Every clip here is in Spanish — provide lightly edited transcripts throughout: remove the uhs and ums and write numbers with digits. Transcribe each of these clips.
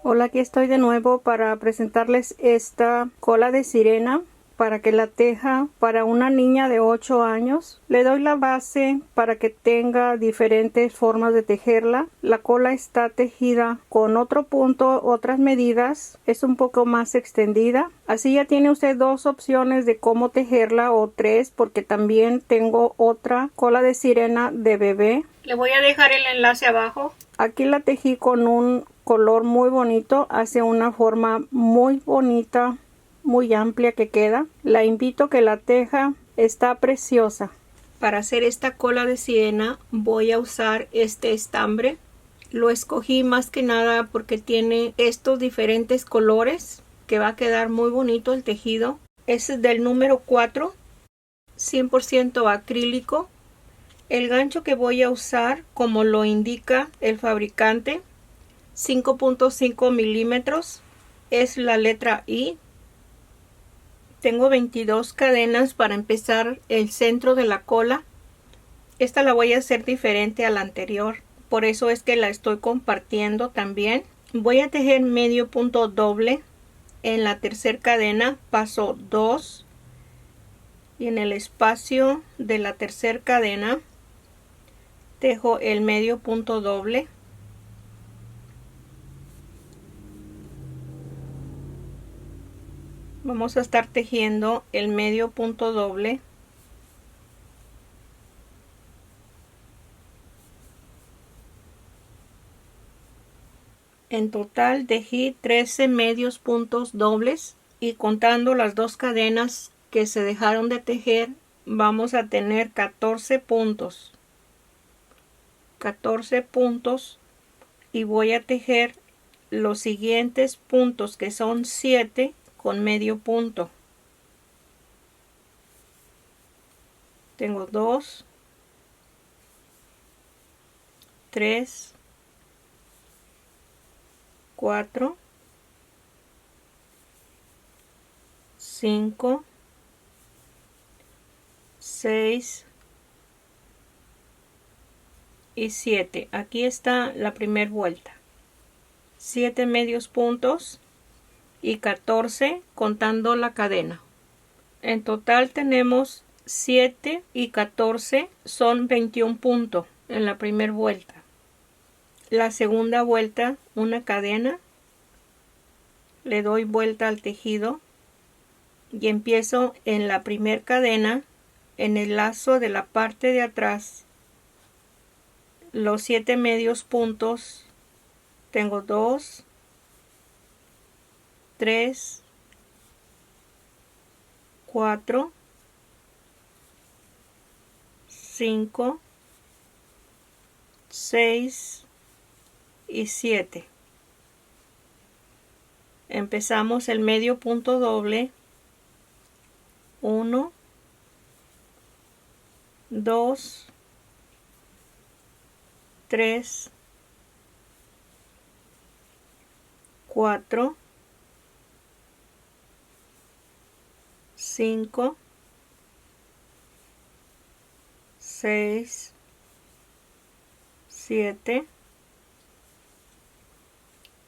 Hola, aquí estoy de nuevo para presentarles esta cola de sirena para que la teja para una niña de 8 años. Le doy la base para que tenga diferentes formas de tejerla. La cola está tejida con otro punto, otras medidas. Es un poco más extendida. Así ya tiene usted dos opciones de cómo tejerla, o tres, porque también tengo otra cola de sirena de bebé. Le voy a dejar el enlace abajo. Aquí la tejí con un color muy bonito, hace una forma muy bonita, muy amplia que queda. La invito a que la teja, está preciosa. Para hacer esta cola de sirena voy a usar este estambre. Lo escogí más que nada porque tiene estos diferentes colores que va a quedar muy bonito el tejido. Es del número 4, 100% acrílico. El gancho que voy a usar, como lo indica el fabricante, 5.5 milímetros, es la letra I. Tengo 22 cadenas para empezar el centro de la cola. Esta la voy a hacer diferente a la anterior, por eso es que la estoy compartiendo también. Voy a tejer medio punto doble en la tercera cadena, paso 2, y en el espacio de la tercera cadena tejo el medio punto doble. Vamos a estar tejiendo el medio punto doble. En total tejí 13 medios puntos dobles, y contando las dos cadenas que se dejaron de tejer vamos a tener 14 puntos. 14 puntos, y voy a tejer los siguientes puntos, que son 7 con medio punto. Tengo 2, 3, 4, 5, 6 y 7. Aquí está la primera vuelta. 7 medios puntos y 14 contando la cadena. En total tenemos 7 y 14, son 21 puntos en la primera vuelta. La segunda vuelta, una cadena, le doy vuelta al tejido y empiezo en la primera cadena, en el lazo de la parte de atrás, los 7 medios puntos. Tengo 2, 3, 4, 5, 6 y 7. Empezamos el medio punto doble. 1, 2, 3, 4, 5, 6, 7,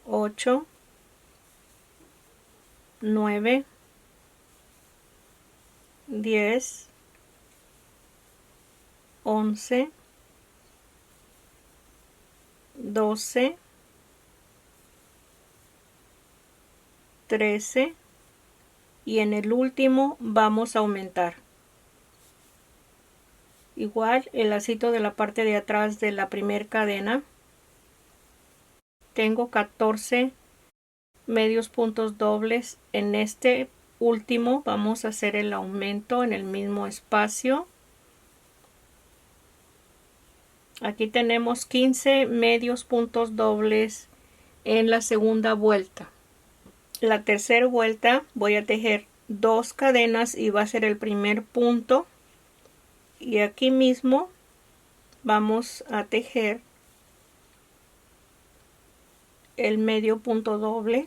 8, 9, 10, 11, 12, 13, y en el último vamos a aumentar. Igual el lacito de la parte de atrás de la primera cadena. Tengo 14 medios puntos dobles. En este último vamos a hacer el aumento en el mismo espacio. Aquí tenemos 15 medios puntos dobles en la segunda vuelta. La tercera vuelta voy a tejer 2 cadenas y va a ser el primer punto, y aquí mismo vamos a tejer el medio punto doble.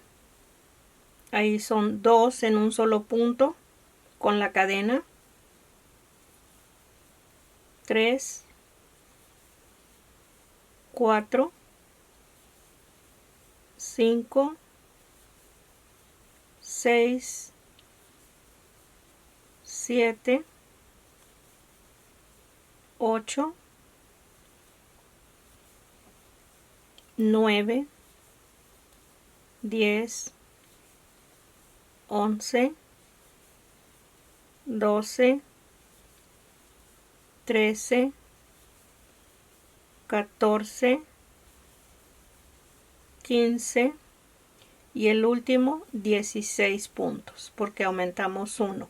Ahí son 2 en un solo punto con la cadena. 3, 4, 5, 6, 7, 8, 9, 10, 11, 12, 13, 14, 15 y el último 16 puntos porque aumentamos 1.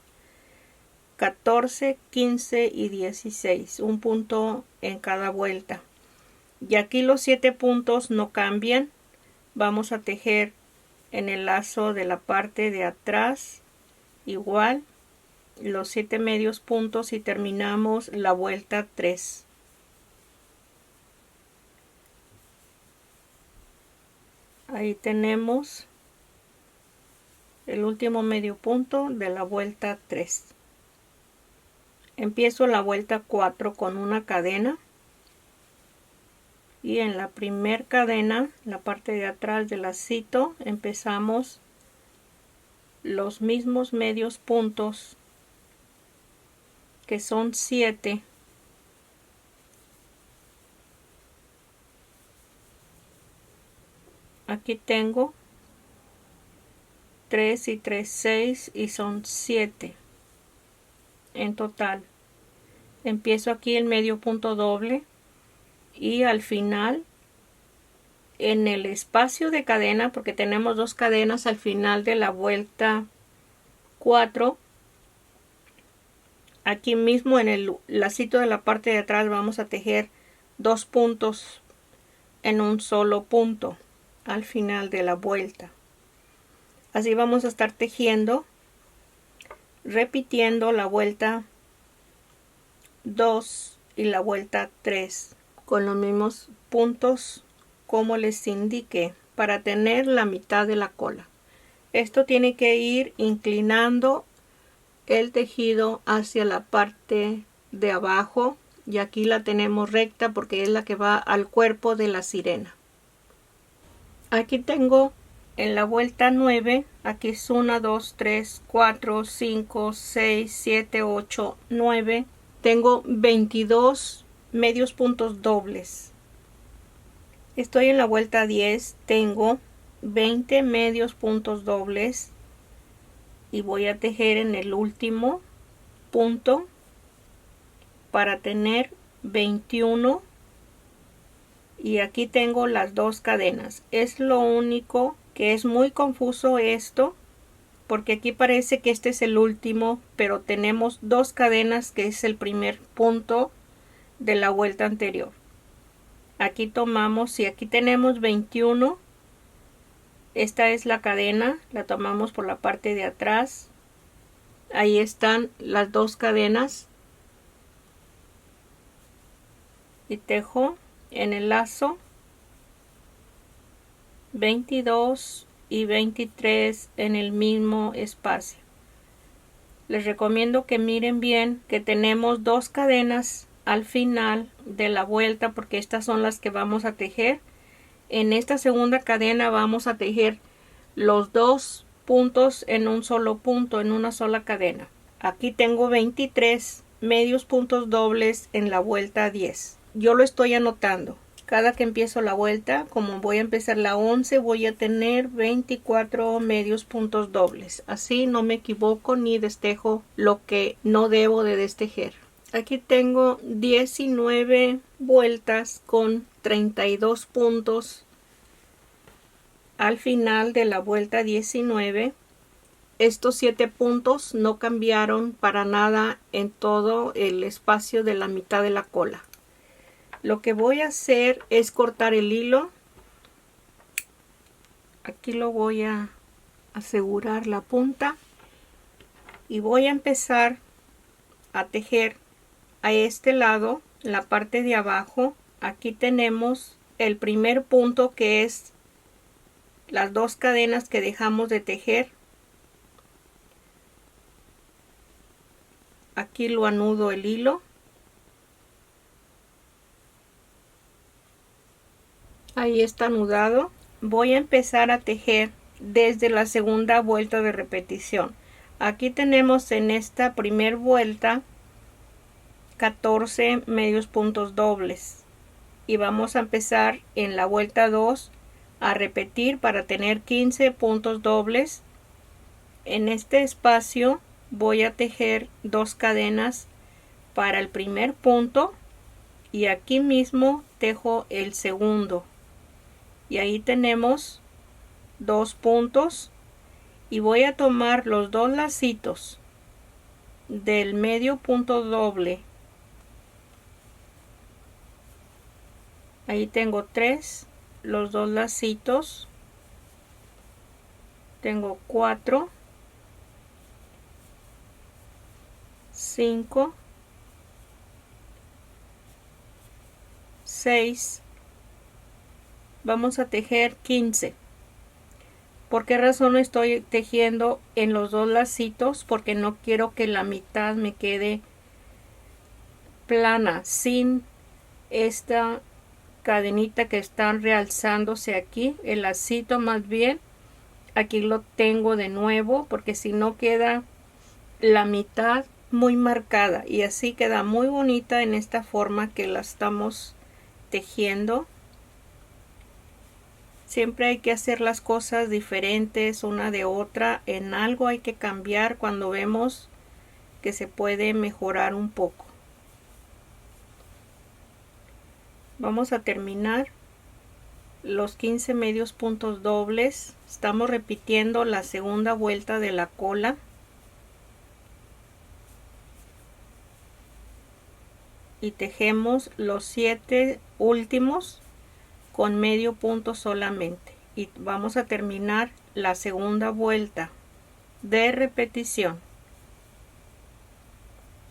14, 15 y 16, un punto en cada vuelta. Y aquí los 7 puntos no cambian. Vamos a tejer en el lazo de la parte de atrás igual los 7 medios puntos y terminamos la vuelta 3. Ahí tenemos el último medio punto de la vuelta 3. Empiezo la vuelta 4 con una cadena y en la primer cadena, la parte de atrás del lacito, empezamos los mismos medios puntos, que son 7. Aquí tengo 3 y 3, 6 y son 7 en total. Empiezo aquí el medio punto doble y al final en el espacio de cadena, porque tenemos 2 cadenas al final de la vuelta 4, aquí mismo en el lacito de la parte de atrás vamos a tejer 2 puntos en un solo punto al final de la vuelta. Así vamos a estar tejiendo, repitiendo la vuelta 2 y la vuelta 3 con los mismos puntos como les indiqué para tener la mitad de la cola. Esto tiene que ir inclinando el tejido hacia la parte de abajo y aquí la tenemos recta porque es la que va al cuerpo de la sirena. Aquí tengo en la vuelta 9, aquí es 1, 2, 3, 4, 5, 6, 7, 8, 9. Tengo 22 medios puntos dobles. Estoy en la vuelta 10, tengo 20 medios puntos dobles y voy a tejer en el último punto para tener 21 y aquí tengo las 2 cadenas. Es lo único que es muy confuso esto, porque aquí parece que este es el último, pero tenemos 2 cadenas que es el primer punto de la vuelta anterior. Aquí tomamos, y aquí tenemos 21, esta es la cadena, la tomamos por la parte de atrás, ahí están las 2 cadenas y tejo en el lazo 22 y 23 en el mismo espacio. Les recomiendo que miren bien que tenemos 2 cadenas al final de la vuelta porque estas son las que vamos a tejer. En esta segunda cadena vamos a tejer los 2 puntos en un solo punto, en una sola cadena. Aquí tengo 23 medios puntos dobles en la vuelta 10. Yo lo estoy anotando. Cada que empiezo la vuelta, como voy a empezar la 11, voy a tener 24 medios puntos dobles. Así no me equivoco ni destejo lo que no debo de destejer. Aquí tengo 19 vueltas con 32 puntos al final de la vuelta 19. Estos 7 puntos no cambiaron para nada en todo el espacio de la mitad de la cola. Lo que voy a hacer es cortar el hilo. Aquí lo voy a asegurar la punta y voy a empezar a tejer a este lado, la parte de abajo. Aquí tenemos el primer punto que es las 2 cadenas que dejamos de tejer. Aquí lo anudo el hilo. Ahí está anudado. voy a empezar a tejer desde la segunda vuelta de repetición. Aquí tenemos en esta primera vuelta 14 medios puntos dobles y vamos a empezar en la vuelta 2 a repetir para tener 15 puntos dobles. En este espacio voy a tejer 2 cadenas para el primer punto y aquí mismo tejo el segundo y ahí tenemos 2 puntos y voy a tomar los 2 lacitos del medio punto doble. Ahí tengo 3, los 2 lacitos, tengo 4, 5, 6, vamos a tejer 15. ¿Por qué razón estoy tejiendo en los 2 lacitos? Porque no quiero que la mitad me quede plana, sin esta cadenita que están realzándose aquí, el lacito más bien. Aquí lo tengo de nuevo porque si no queda la mitad muy marcada y así queda muy bonita en esta forma que la estamos tejiendo. Siempre hay que hacer las cosas diferentes una de otra. En algo hay que cambiar cuando vemos que se puede mejorar un poco. Vamos a terminar los 15 medios puntos dobles. Estamos repitiendo la segunda vuelta de la cola. Y tejemos los 7 últimos con medio punto solamente. Y vamos a terminar la segunda vuelta de repetición.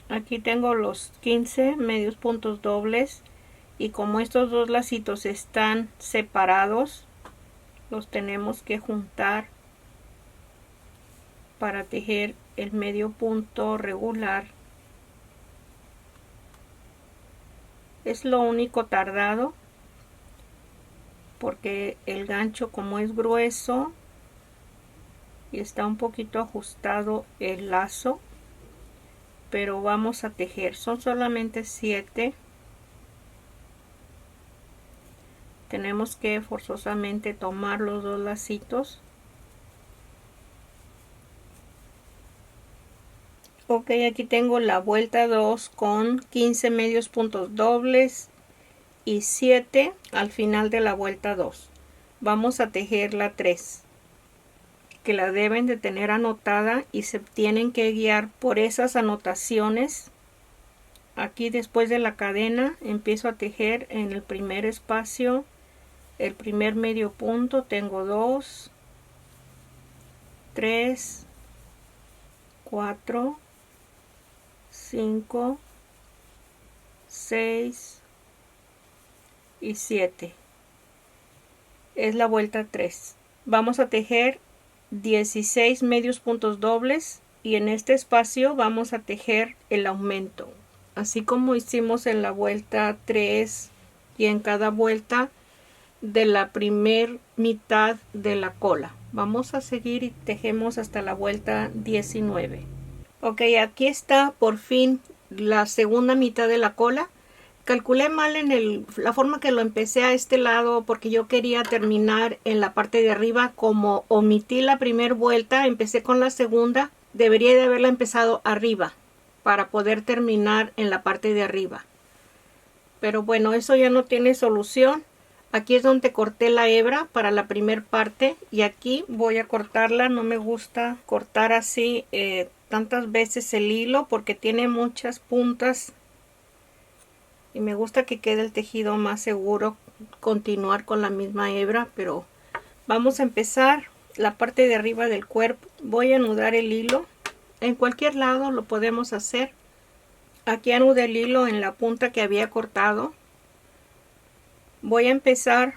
Aquí tengo los 15 medios puntos dobles. Y como estos 2 lacitos están separados, los tenemos que juntar para tejer el medio punto regular. Es lo único tardado porque el gancho, como es grueso y está un poquito ajustado el lazo, pero vamos a tejer. Son solamente 7. Tenemos que forzosamente tomar los 2 lacitos. Ok, aquí tengo la vuelta 2 con 15 medios puntos dobles y 7 al final de la vuelta 2. Vamos a tejer la 3, que la deben de tener anotada y se tienen que guiar por esas anotaciones. Aquí después de la cadena empiezo a tejer en el primer espacio. El primer medio punto tengo 2, 3, 4, 5, 6 y 7. Es la vuelta 3. Vamos a tejer 16 medios puntos dobles y en este espacio vamos a tejer el aumento. Así como hicimos en la vuelta 3 y en cada vuelta de la primer mitad de la cola. Vamos a seguir y tejemos hasta la vuelta 19. Ok, aquí está por fin la segunda mitad de la cola. Calculé mal en la forma que lo empecé a este lado porque yo quería terminar en la parte de arriba. Como omití la primera vuelta, empecé con la segunda. Debería de haberla empezado arriba para poder terminar en la parte de arriba. Pero bueno, eso ya no tiene solución. Aquí es donde corté la hebra para la primera parte y aquí voy a cortarla. No me gusta cortar así tantas veces el hilo porque tiene muchas puntas y me gusta que quede el tejido más seguro. Continuar con la misma hebra, pero vamos a empezar la parte de arriba del cuerpo. Voy a anudar el hilo. En cualquier lado lo podemos hacer. Aquí anudé el hilo en la punta que había cortado. Voy a empezar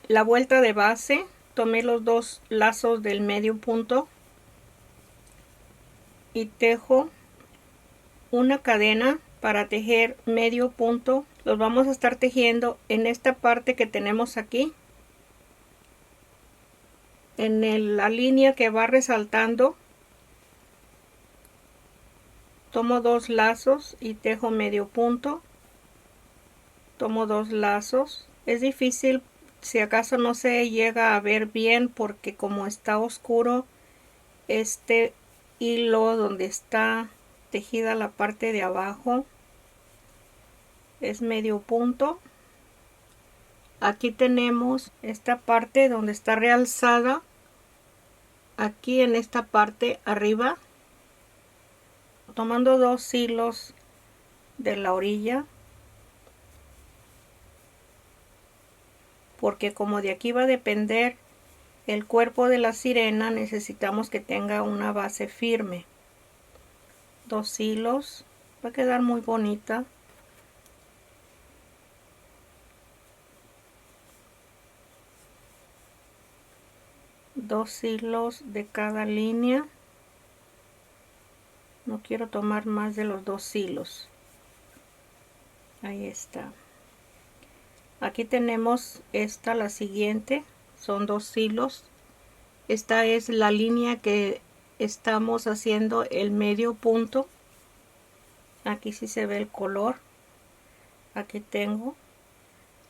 la vuelta de base. Tomé los 2 lazos del medio punto y tejo una cadena para tejer medio punto. Los vamos a estar tejiendo en esta parte que tenemos aquí. la línea que va resaltando, tomo 2 lazos y tejo medio punto. Tomo 2 lazos. Es difícil si acaso no se llega a ver bien porque como está oscuro este hilo donde está tejida la parte de abajo es medio punto. Aquí tenemos esta parte donde está realzada, aquí en esta parte arriba, tomando 2 hilos de la orilla, porque como de aquí va a depender el cuerpo de la sirena, necesitamos que tenga una base firme. 2 hilos, va a quedar muy bonita. Dos hilos de cada línea. No quiero tomar más de los 2 hilos. Ahí está. Aquí tenemos esta, la siguiente, son 2 hilos. Esta es la línea que estamos haciendo el medio punto. Aquí sí se ve el color. Aquí tengo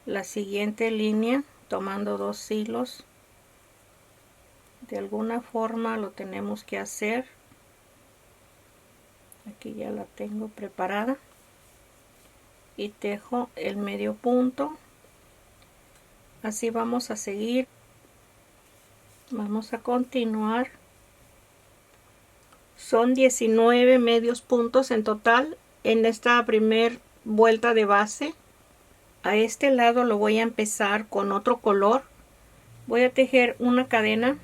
la siguiente línea tomando 2 hilos. De alguna forma lo tenemos que hacer. Aquí ya la tengo preparada y tejo el medio punto. Así vamos a seguir. Vamos a continuar. Son 19 medios puntos en total en esta primer vuelta de base. A este lado lo voy a empezar con otro color. Voy a tejer una cadena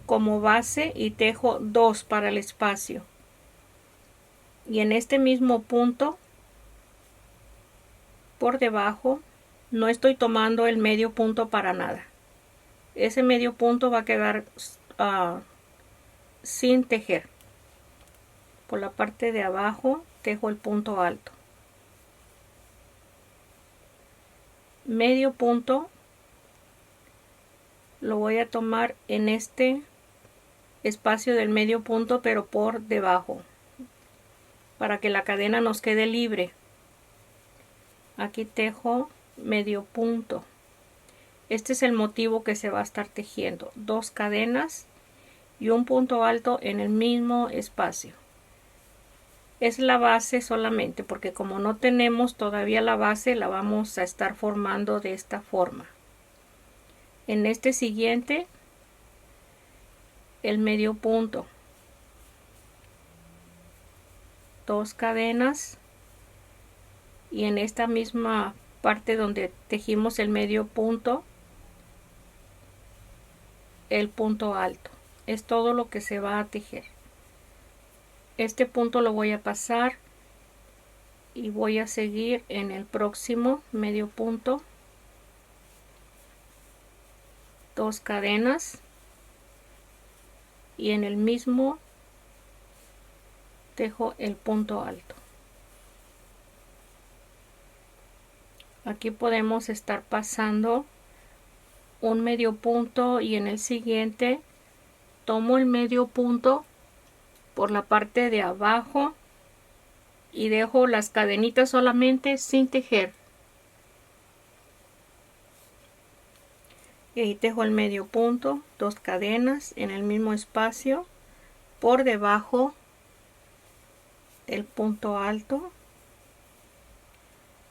como base y tejo 2 para el espacio. Y en este mismo punto por debajo no estoy tomando el medio punto para nada. Ese medio punto va a quedar sin tejer. Por la parte de abajo tejo el punto alto. Medio punto lo voy a tomar en este espacio del medio punto, pero por debajo, para que la cadena nos quede libre. Aquí tejo medio punto. Este es el motivo que se va a estar tejiendo. 2 cadenas y un punto alto en el mismo espacio. Es la base solamente, porque como no tenemos todavía la base, la vamos a estar formando de esta forma. En este siguiente, el medio punto. 2 cadenas y en esta misma parte donde tejimos el medio punto, el punto alto. Es todo lo que se va a tejer. Este punto lo voy a pasar y voy a seguir en el próximo medio punto. 2 cadenas y en el mismo tejo el punto alto. Aquí podemos estar pasando un medio punto y en el siguiente tomo el medio punto por la parte de abajo y dejo las cadenitas solamente sin tejer. Y ahí tejo el medio punto, 2 cadenas en el mismo espacio, por debajo el punto alto,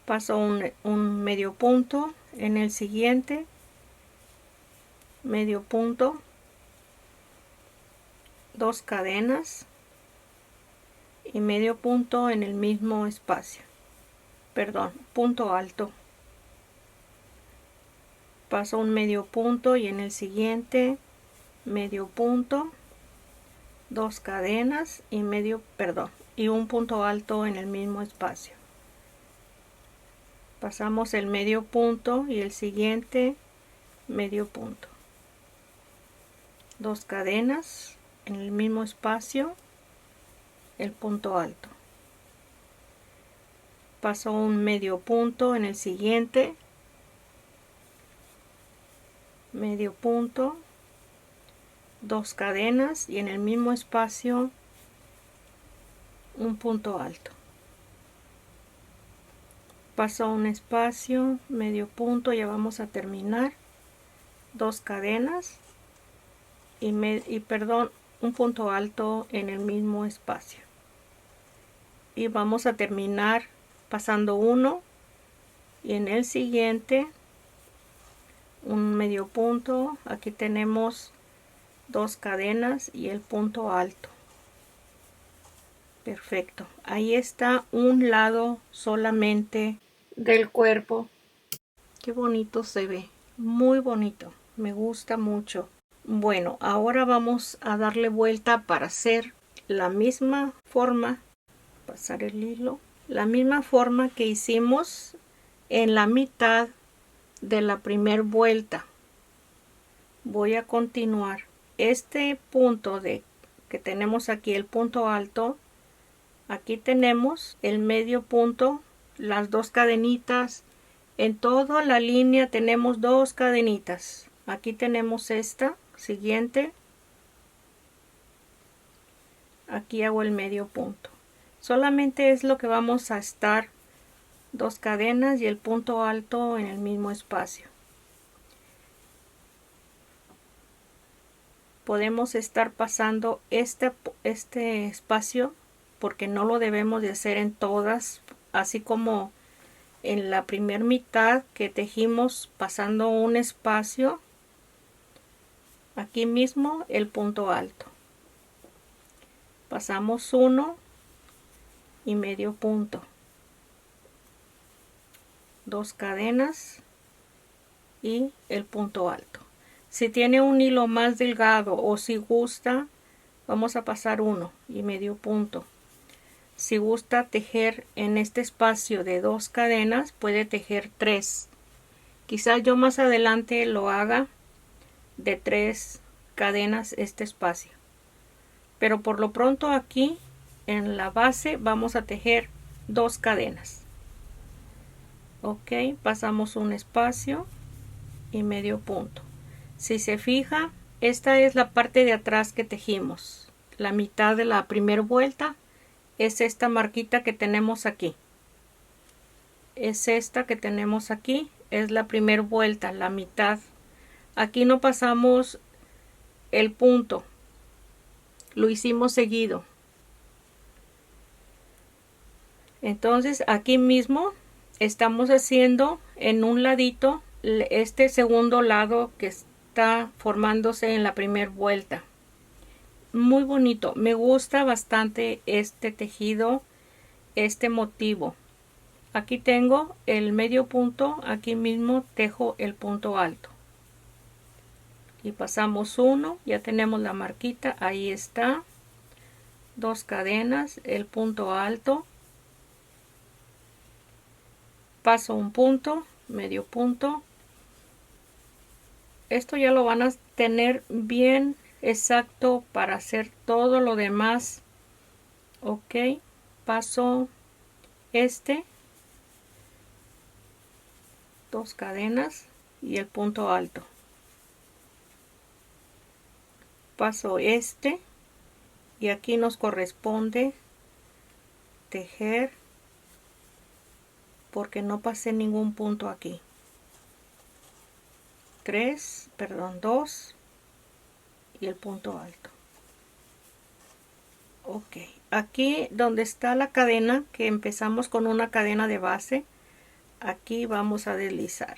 paso un medio punto en el siguiente, medio punto, 2 cadenas y medio punto en el mismo espacio, perdón, punto alto, paso un medio punto y en el siguiente medio punto, 2 cadenas y y un punto alto en el mismo espacio. Pasamos el medio punto y el siguiente medio punto, 2 cadenas en el mismo espacio, el punto alto. Paso un medio punto en el siguiente, medio punto, 2 cadenas y en el mismo espacio un punto alto. Paso un espacio, medio punto, ya vamos a terminar. 2 cadenas y un punto alto en el mismo espacio. Y vamos a terminar pasando uno y en el siguiente un medio punto. Aquí tenemos 2 cadenas y el punto alto. Perfecto, ahí está un lado solamente del cuerpo. Qué bonito se ve, muy bonito, me gusta mucho. Bueno, ahora vamos a darle vuelta para hacer la misma forma, pasar el hilo, la misma forma que hicimos en la mitad de la primera vuelta. Voy a continuar este punto que tenemos aquí, el punto alto. Aquí tenemos el medio punto, las 2 cadenitas. En toda la línea tenemos 2 cadenitas. Aquí tenemos esta siguiente. Aquí hago el medio punto. Solamente es lo que vamos a estar 2 cadenas y el punto alto en el mismo espacio. Podemos estar pasando este espacio porque no lo debemos de hacer en todas, así como en la primera mitad que tejimos pasando un espacio, aquí mismo el punto alto. Pasamos uno y medio punto. 2 cadenas y el punto alto. Si tiene un hilo más delgado o si gusta, vamos a pasar uno y medio punto. Si gusta tejer en este espacio de 2 cadenas, puede tejer 3. Quizás yo más adelante lo haga de 3 cadenas este espacio. Pero por lo pronto aquí en la base vamos a tejer 2 cadenas. Ok, pasamos un espacio y medio punto. Si se fija, esta es la parte de atrás que tejimos. La mitad de la primera vuelta es esta marquita que tenemos aquí. Es esta que tenemos aquí. Es la primera vuelta, la mitad. Aquí no pasamos el punto. Lo hicimos seguido. Entonces aquí mismo estamos haciendo en un ladito este segundo lado que está formándose en la primera vuelta. Muy bonito, me gusta bastante este tejido, este motivo. Aquí tengo el medio punto, aquí mismo tejo el punto alto y pasamos uno, ya tenemos la marquita, ahí está, 2 cadenas, el punto alto, paso un punto, medio punto. Esto ya lo van a tener bien exacto para hacer todo lo demás. Ok, paso 2 cadenas y el punto alto. Paso y aquí nos corresponde tejer porque no pasé ningún punto aquí. 2 y el punto alto. Ok, aquí donde está la cadena que empezamos con una cadena de base, aquí vamos a deslizar.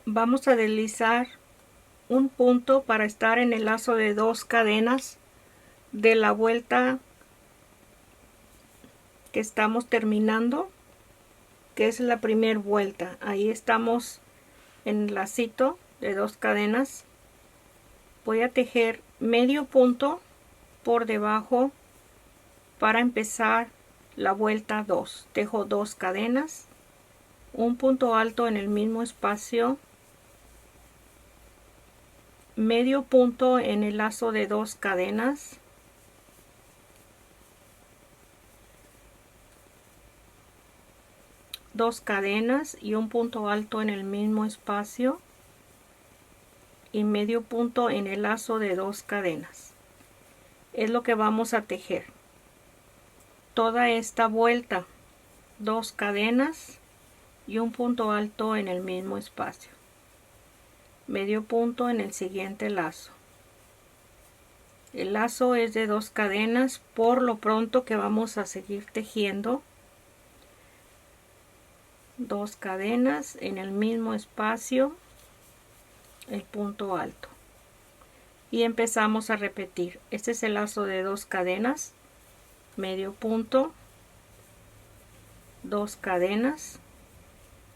Vamos a deslizar un punto para estar en el lazo de 2 cadenas de la vuelta que estamos terminando, que es la primera vuelta. Ahí estamos en el lacito de 2 cadenas. Voy a tejer medio punto por debajo para empezar la vuelta 2. Tejo 2 cadenas, un punto alto en el mismo espacio, medio punto en el lazo de 2 cadenas, dos cadenas y un punto alto en el mismo espacio, y medio punto en el lazo de 2 cadenas. Es lo que vamos a tejer toda esta vuelta, 2 cadenas y un punto alto en el mismo espacio, medio punto en el siguiente lazo. El lazo es de 2 cadenas por lo pronto, que vamos a seguir tejiendo 2 cadenas en el mismo espacio, el punto alto, y empezamos a repetir. Este es el lazo de 2 cadenas, medio punto, 2 cadenas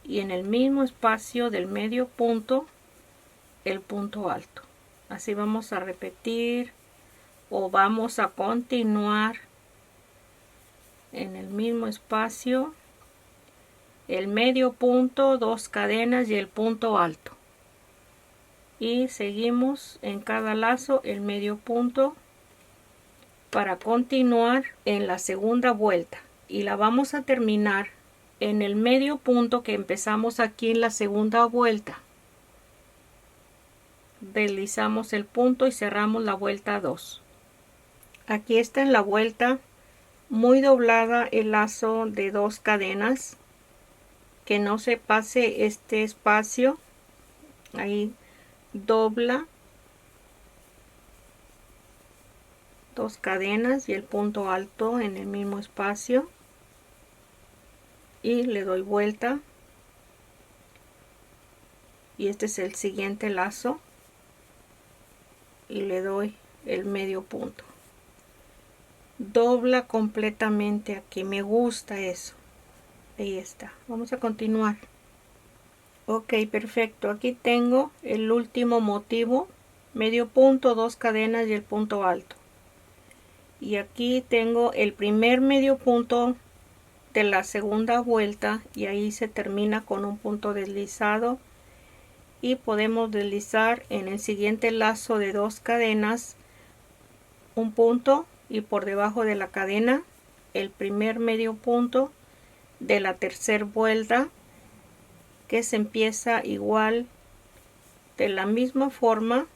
y en el mismo espacio del medio punto el punto alto. Así vamos a repetir o vamos a continuar en el mismo espacio, el medio punto, 2 cadenas y el punto alto, y seguimos en cada lazo el medio punto para continuar en la segunda vuelta, y la vamos a terminar en el medio punto que empezamos aquí en la segunda vuelta. Deslizamos el punto y cerramos la vuelta 2. Aquí está en la vuelta muy doblada el lazo de 2 cadenas, que no se pase este espacio. Ahí dobla 2 cadenas y el punto alto en el mismo espacio y le doy vuelta, y este es el siguiente lazo y le doy el medio punto. Dobla completamente aquí, me gusta eso. Ahí está, vamos a continuar. Ok, perfecto. Aquí tengo el último motivo, medio punto, 2 cadenas y el punto alto, y aquí tengo el primer medio punto de la segunda vuelta, y ahí se termina con un punto deslizado, y podemos deslizar en el siguiente lazo de 2 cadenas un punto, y por debajo de la cadena el primer medio punto de la tercera vuelta, que se empieza igual de la misma forma,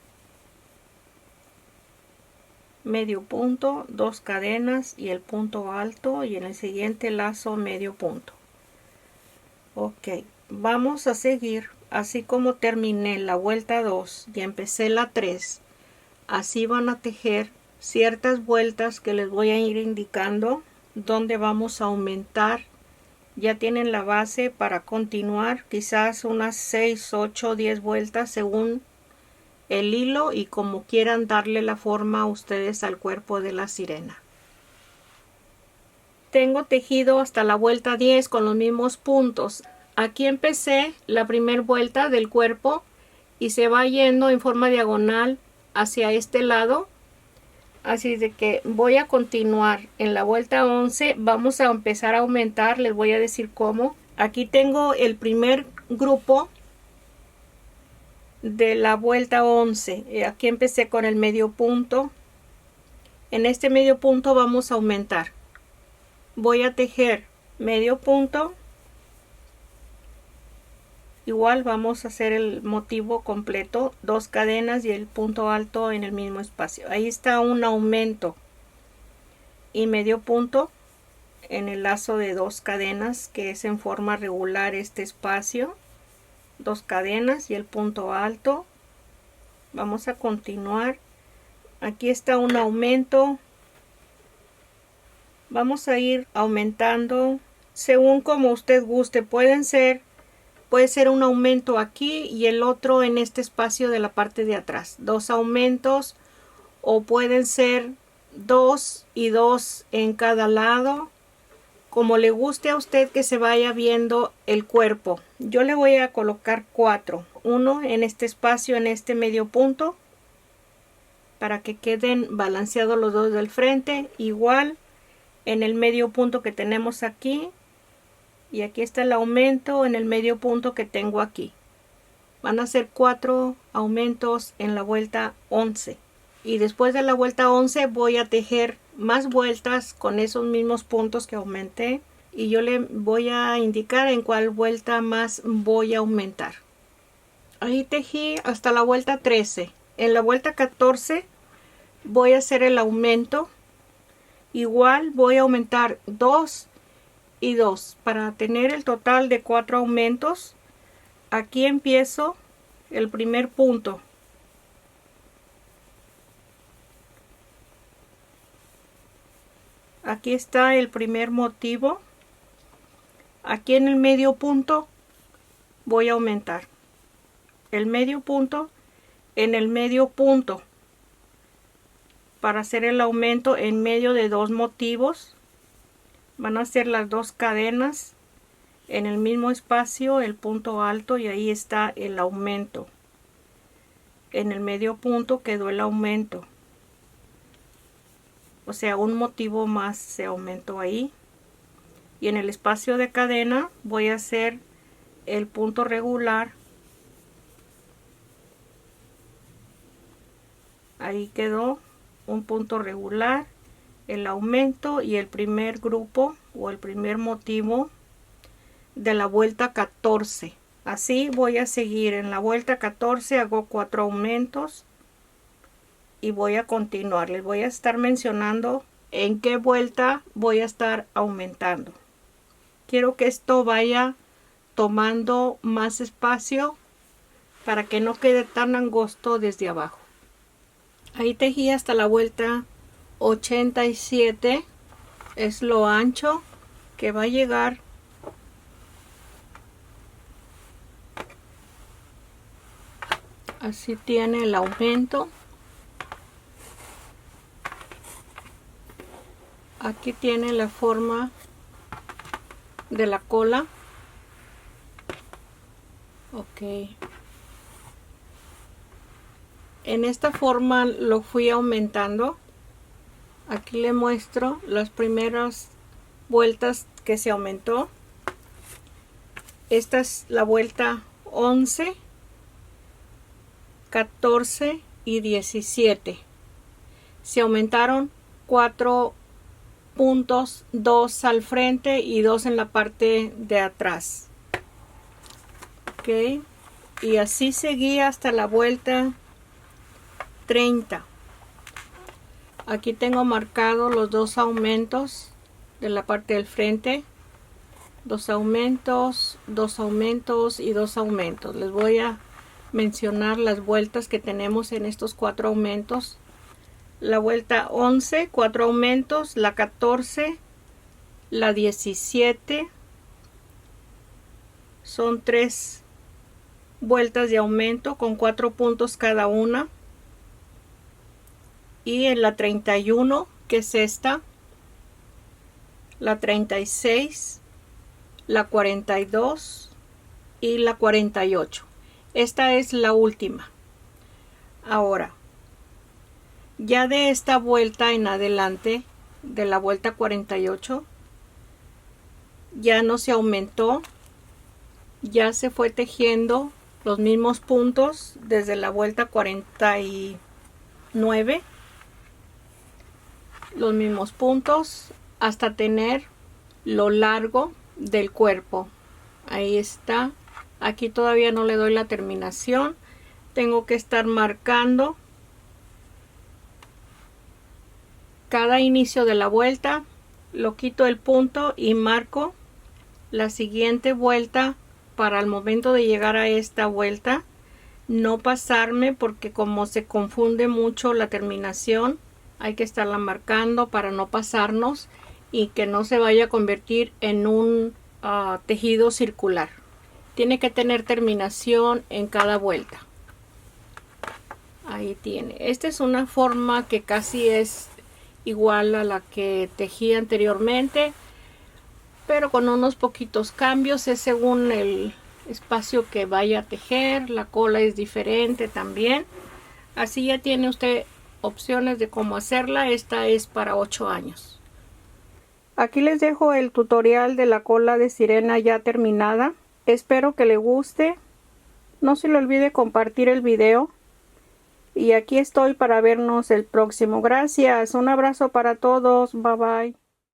medio punto, 2 cadenas y el punto alto, y en el siguiente lazo medio punto. Ok, vamos a seguir así como terminé la vuelta 2 y empecé la 3. Así van a tejer ciertas vueltas que les voy a ir indicando donde vamos a aumentar. Ya tienen la base para continuar, quizás unas 6, 8, 10 vueltas según el hilo y como quieran darle la forma ustedes al cuerpo de la sirena. Tengo tejido hasta la vuelta 10 con los mismos puntos. Aquí empecé la primera vuelta del cuerpo y se va yendo en forma diagonal hacia este lado. Así de que voy a continuar en la vuelta 11. Vamos a empezar a aumentar, les voy a decir cómo. Aquí tengo el primer grupo de la vuelta 11. Aquí empecé con el medio punto. En este medio punto vamos a aumentar. Voy a tejer medio punto. Igual vamos a hacer el motivo completo, 2 cadenas y el punto alto en el mismo espacio. Ahí está un aumento y medio punto en el lazo de 2 cadenas, que es en forma regular este espacio. 2 cadenas y el punto alto. Vamos a continuar. Aquí está un aumento. Vamos a ir aumentando según como usted guste. Puede ser un aumento aquí y el otro en este espacio de la parte de atrás. 2 aumentos, o pueden ser 2 y 2 en cada lado, como le guste a usted que se vaya viendo el cuerpo. Yo le voy a colocar 4, uno en este espacio, en este medio punto, para que queden balanceados los dos del frente, igual en el medio punto que tenemos aquí. Y aquí está el aumento en el medio punto que tengo aquí. Van a ser 4 aumentos en la vuelta 11. Y después de la vuelta 11 voy a tejer más vueltas con esos mismos puntos que aumenté. Y yo le voy a indicar en cuál vuelta más voy a aumentar. Ahí tejí hasta la vuelta 13. En la vuelta 14 voy a hacer el aumento. Igual voy a aumentar 2 y 2 para tener el total de 4 aumentos. Aquí empiezo el primer punto. Aquí está el primer motivo. Aquí en el medio punto voy a aumentar el medio punto en el medio punto para hacer el aumento en medio de dos motivos. Van a ser las dos cadenas en el mismo espacio, el punto alto, y ahí está el aumento. En el medio punto quedó el aumento, o sea, un motivo más se aumentó ahí. Y en el espacio de cadena voy a hacer el punto regular. Ahí quedó un punto regular, el aumento y el primer grupo o el primer motivo de la vuelta 14. Así voy a seguir. En la vuelta 14 hago 4 aumentos y voy a continuar. Les voy a estar mencionando en qué vuelta voy a estar aumentando. Quiero que esto vaya tomando más espacio para que no quede tan angosto desde abajo. Ahí tejí hasta la vuelta 87, es lo ancho que va a llegar. Así tiene el aumento. Aquí tiene la forma de la cola. Ok. En esta forma lo fui aumentando. Aquí le muestro las primeras vueltas que se aumentó. Esta es la vuelta 11, 14 y 17. Se aumentaron 4 puntos, 2 al frente y 2 en la parte de atrás. Ok. Y así seguí hasta la vuelta 30. Aquí tengo marcado los 2 aumentos de la parte del frente. 2 aumentos, 2 aumentos y 2 aumentos. Les voy a mencionar las vueltas que tenemos en estos 4 aumentos. La vuelta 11, 4 aumentos. La 14, la 17. Son 3 vueltas de aumento con 4 puntos cada una. Y en la 31, que es esta, la 36, la 42 y la 48. Esta es la última. Ahora, ya de esta vuelta en adelante, de la vuelta 48, ya no se aumentó, ya se fue tejiendo los mismos puntos desde la vuelta 49. Los mismos puntos hasta tener lo largo del cuerpo. Ahí está. Aquí todavía no le doy la terminación. Tengo que estar marcando cada inicio de la vuelta. Lo quito el punto y marco la siguiente vuelta para el momento de llegar a esta vuelta no pasarme, porque como se confunde mucho la terminación, hay que estarla marcando para no pasarnos y que no se vaya a convertir en un tejido circular. Tiene que tener terminación en cada vuelta. Ahí tiene. Esta es una forma que casi es igual a la que tejí anteriormente, pero con unos poquitos cambios. Es según el espacio que vaya a tejer. La cola es diferente también. Así ya tiene usted opciones de cómo hacerla. Esta es para 8 años. Aquí les dejo el tutorial de la cola de sirena ya terminada. Espero que le guste. No se le olvide compartir el video. Y aquí estoy para vernos el próximo. Gracias. Un abrazo para todos. Bye bye.